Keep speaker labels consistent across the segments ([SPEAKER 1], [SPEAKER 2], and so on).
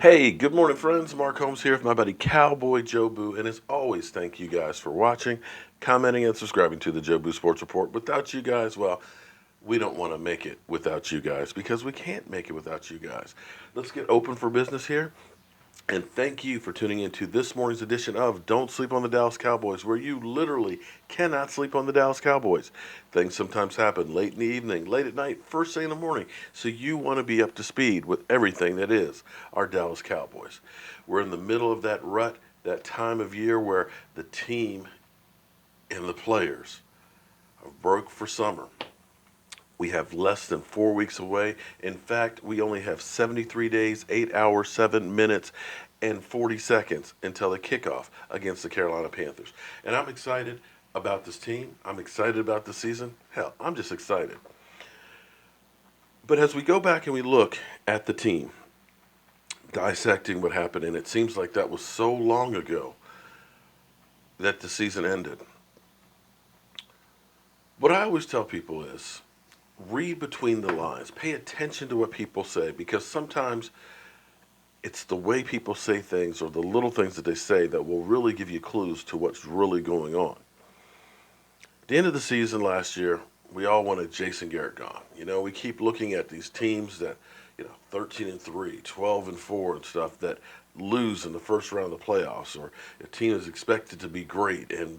[SPEAKER 1] Hey, good morning, friends. Mark Holmes here with my buddy Cowboy Joe Boo. And as always, thank you guys for watching, commenting, and subscribing to the Joe Boo Sports Report. Without you guys, well, we don't want to make it without you guys because we can't make it without you guys. Let's get open for business here. And thank you for tuning into this morning's edition of Don't Sleep on the Dallas Cowboys, where you literally cannot sleep on the Dallas Cowboys. Things sometimes happen late in the evening, late at night, first thing in the morning, so you want to be up to speed with everything that is our Dallas Cowboys. We're in the middle of that rut, that time of year where the team and the players are broke for summer. We have less than 4 weeks away. In fact, we only have 73 days, 8 hours, 7 minutes, and 40 seconds until the kickoff against the Carolina Panthers. And I'm excited about this team. I'm excited about the season. Hell, I'm just excited. But as we go back and we look at the team, dissecting what happened, and it seems like that was so long ago that the season ended. What I always tell people is read between the lines. Pay attention to what people say because sometimes it's the way people say things or the little things that they say that will really give you clues to what's really going on. At the end of the season last year, we all wanted Jason Garrett gone. We keep looking at these teams that, 13 and 3, 12 and 4 and stuff that lose in the first round of the playoffs, or a team is expected to be great and,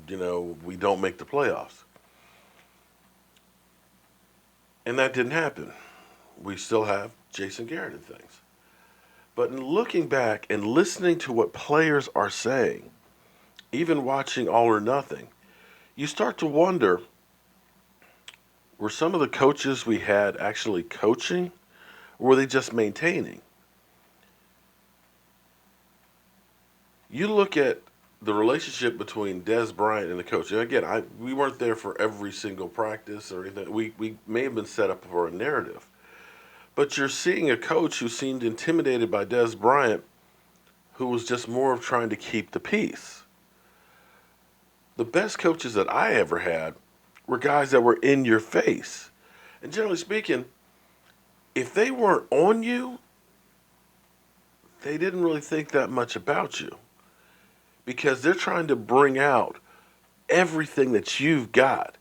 [SPEAKER 1] we don't make the playoffs. And that didn't happen. We still have Jason Garrett and things. But in looking back and listening to what players are saying, even watching All or Nothing, you start to wonder, were some of the coaches we had actually coaching, or were they just maintaining? You look at the relationship between Des Bryant and the coach. And again, we weren't there for every single practice or anything. We may have been set up for a narrative. But you're seeing a coach who seemed intimidated by Des Bryant, who was just more of trying to keep the peace. The best coaches that I ever had were guys that were in your face. And generally speaking, if they weren't on you, they didn't really think that much about you because they're trying to bring out everything that you've got.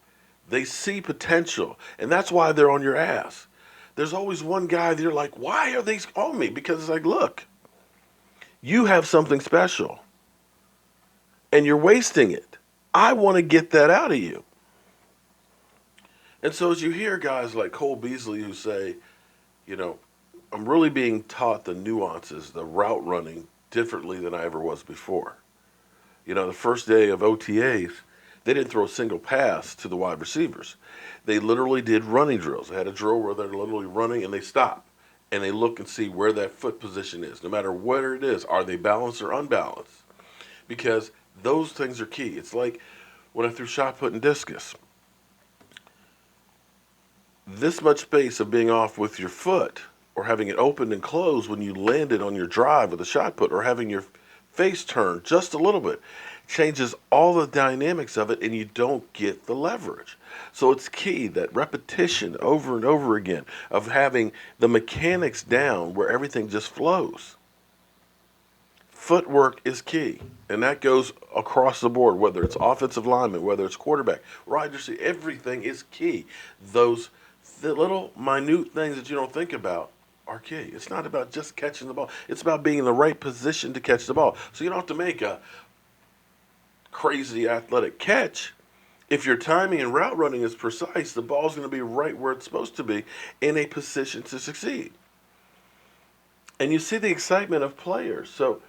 [SPEAKER 1] They see potential, and that's why they're on your ass. There's always one guy that you're like, why are they on me? Because it's like, look, you have something special, and you're wasting it. I want to get that out of you. And so as you hear guys like Cole Beasley who say, I'm really being taught the nuances, the route running differently than I ever was before. The first day of OTAs, they didn't throw a single pass to the wide receivers. They literally did running drills. They had a drill where they're literally running and they stop and they look and see where that foot position is, no matter where it is. Are they balanced or unbalanced? Because those things are key. It's like when I threw shot put and discus. This much space of being off with your foot or having it opened and closed when you landed on your drive with a shot put or having your face turned just a little bit changes all the dynamics of it and you don't get the leverage. So it's key that repetition over and over again of having the mechanics down where everything just flows. Footwork is key, and that goes across the board, whether it's offensive lineman, whether it's quarterback, wide receiver, everything is key. The little minute things that you don't think about are key. It's not about just catching the ball. It's about being in the right position to catch the ball. So you don't have to make a crazy athletic catch. If your timing and route running is precise, the ball's going to be right where it's supposed to be in a position to succeed. And you see the excitement of players. So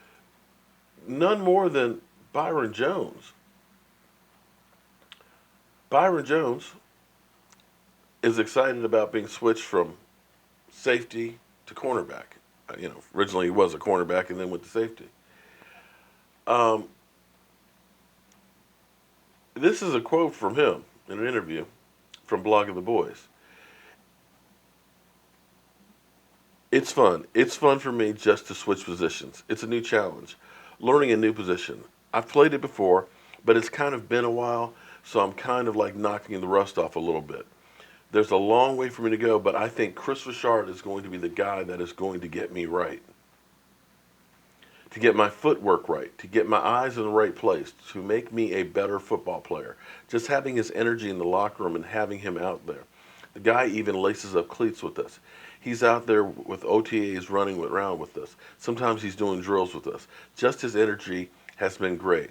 [SPEAKER 1] none more than Byron Jones. Byron Jones is excited about being switched from safety to cornerback. Originally he was a cornerback and then went to safety. This is a quote from him in an interview from Blog of the Boys. It's fun. It's fun for me just to switch positions. It's a new challenge. Learning a new position. I've played it before, but it's kind of been a while, so I'm kind of like knocking the rust off a little bit. There's a long way for me to go, but I think Chris Richard is going to be the guy that is going to get me right, to get my footwork right, to get my eyes in the right place, to make me a better football player. Just having his energy in the locker room and having him out there. The guy even laces up cleats with us. He's out there with OTAs running around with us. Sometimes he's doing drills with us. Just his energy has been great.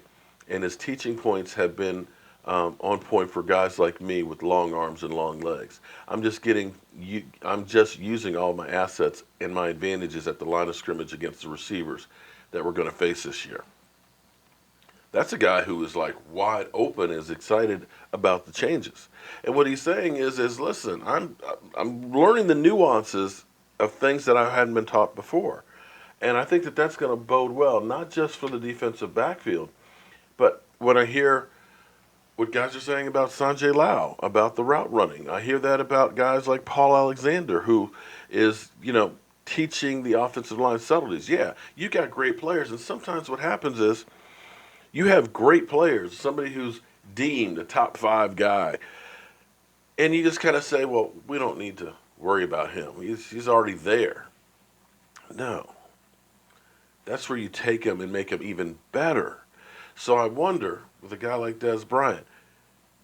[SPEAKER 1] And his teaching points have been on point for guys like me with long arms and long legs. I'm just using all my assets and my advantages at the line of scrimmage against the receivers that we're going to face this year. That's a guy who is like wide open, is excited about the changes. And what he's saying is listen, I'm learning the nuances of things that I hadn't been taught before. And I think that that's going to bode well, not just for the defensive backfield, but when I hear what guys are saying about Sanjay Lau, about the route running, I hear that about guys like Paul Alexander, who is, teaching the offensive line subtleties. Yeah, you got great players, and sometimes what happens is you have great players, somebody who's deemed a top 5 guy, and you just kind of say, well, we don't need to worry about him. He's already there. No. That's where you take him and make him even better. So I wonder, with a guy like Des Bryant,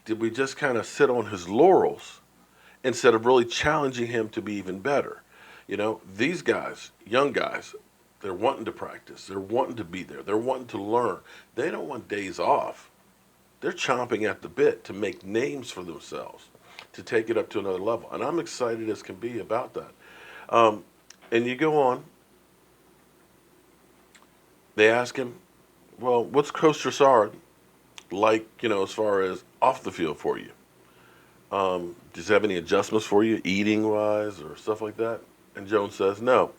[SPEAKER 1] did we just kind of sit on his laurels instead of really challenging him to be even better? These guys, young guys, they're wanting to practice. They're wanting to be there. They're wanting to learn. They don't want days off. They're chomping at the bit to make names for themselves, to take it up to another level. And I'm excited as can be about that. And you go on. They ask him, well, what's Coach Richard like, as far as off the field for you? Does he have any adjustments for you, eating-wise or stuff like that? And Jones says, no.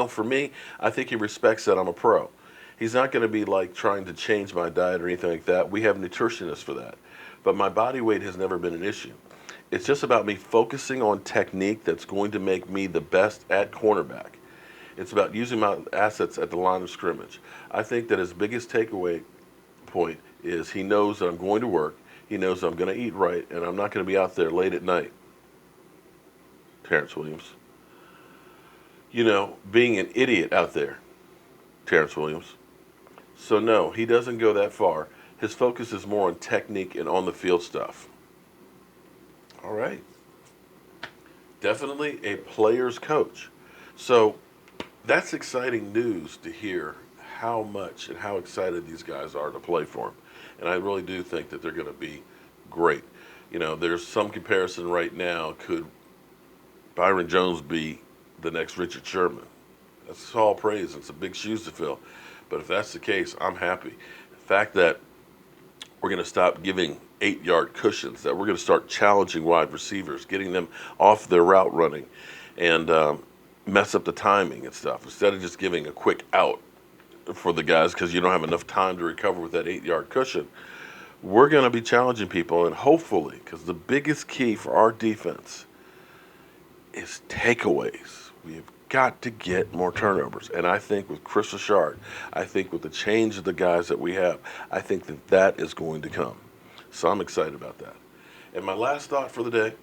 [SPEAKER 1] For me, I think he respects that I'm a pro. He's not going to be like trying to change my diet or anything like that. We have nutritionists for that. But my body weight has never been an issue. It's just about me focusing on technique that's going to make me the best at cornerback. It's about using my assets at the line of scrimmage. I think that his biggest takeaway point is he knows that I'm going to work. He knows I'm going to eat right, and I'm not going to be out there late at night. Terrence Williams. Being an idiot out there. Terrence Williams. So no, he doesn't go that far. His focus is more on technique and on the field stuff. All right. Definitely a player's coach. So that's exciting news to hear how much and how excited these guys are to play for him. And I really do think that they're going to be great. There's some comparison right now. Could Byron Jones be the next Richard Sherman? That's all praise. It's a big shoes to fill. But if that's the case, I'm happy. The fact that we're going to stop giving 8-yard cushions, that we're going to start challenging wide receivers, getting them off their route running, and mess up the timing and stuff, instead of just giving a quick out for the guys because you don't have enough time to recover with that 8-yard cushion. We're going to be challenging people, and hopefully, because the biggest key for our defense is takeaways. We've got to get more turnovers. And I think with Chris Richard, I think with the change of the guys that we have, I think that is going to come. So I'm excited about that. And my last thought for the day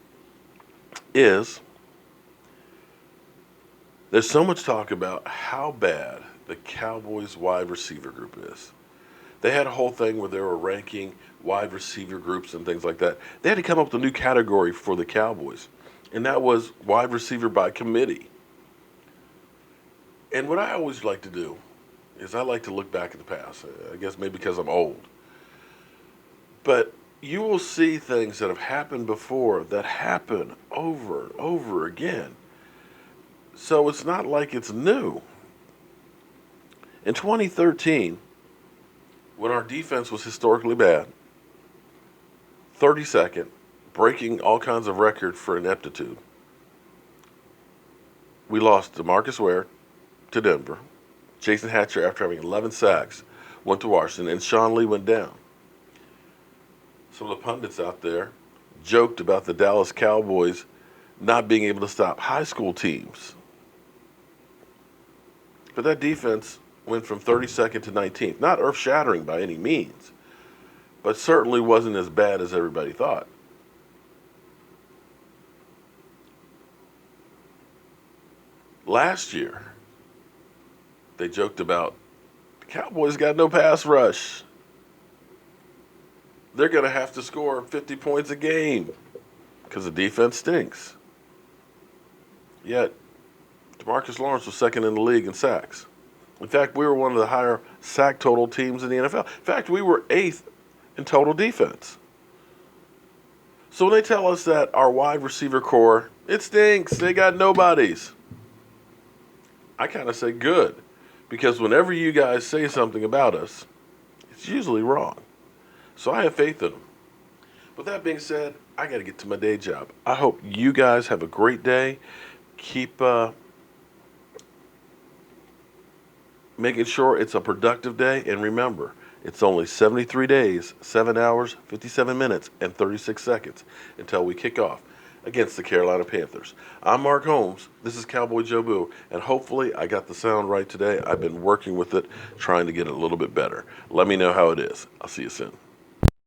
[SPEAKER 1] is there's so much talk about how bad the Cowboys wide receiver group is. They had a whole thing where they were ranking wide receiver groups and things like that. They had to come up with a new category for the Cowboys, and that was wide receiver by committee. And what I always like to do is I like to look back at the past. I guess maybe because I'm old. But you will see things that have happened before that happen over and over again. So it's not like it's new. In 2013, when our defense was historically bad, 32nd, breaking all kinds of records for ineptitude, we lost DeMarcus Ware to Denver. Jason Hatcher, after having 11 sacks, went to Washington, and Sean Lee went down. Some of the pundits out there joked about the Dallas Cowboys not being able to stop high school teams. But that defense went from 32nd to 19th. Not earth-shattering by any means, but certainly wasn't as bad as everybody thought. Last year, they joked about the Cowboys got no pass rush. They're going to have to score 50 points a game because the defense stinks. Yet, DeMarcus Lawrence was second in the league in sacks. In fact, we were one of the higher sack total teams in the NFL. In fact, we were 8th in total defense. So when they tell us that our wide receiver core, it stinks, they got nobodies, I kind of say good. Because whenever you guys say something about us, it's usually wrong. So I have faith in them. With that being said, I got to get to my day job. I hope you guys have a great day. Keep making sure it's a productive day. And remember, it's only 73 days, 7 hours, 57 minutes, and 36 seconds until we kick off against the Carolina Panthers. I'm Mark Holmes. This is Cowboy Joe Boo, and hopefully I got the sound right today. I've been working with it, trying to get it a little bit better. Let me know how it is. I'll see you soon.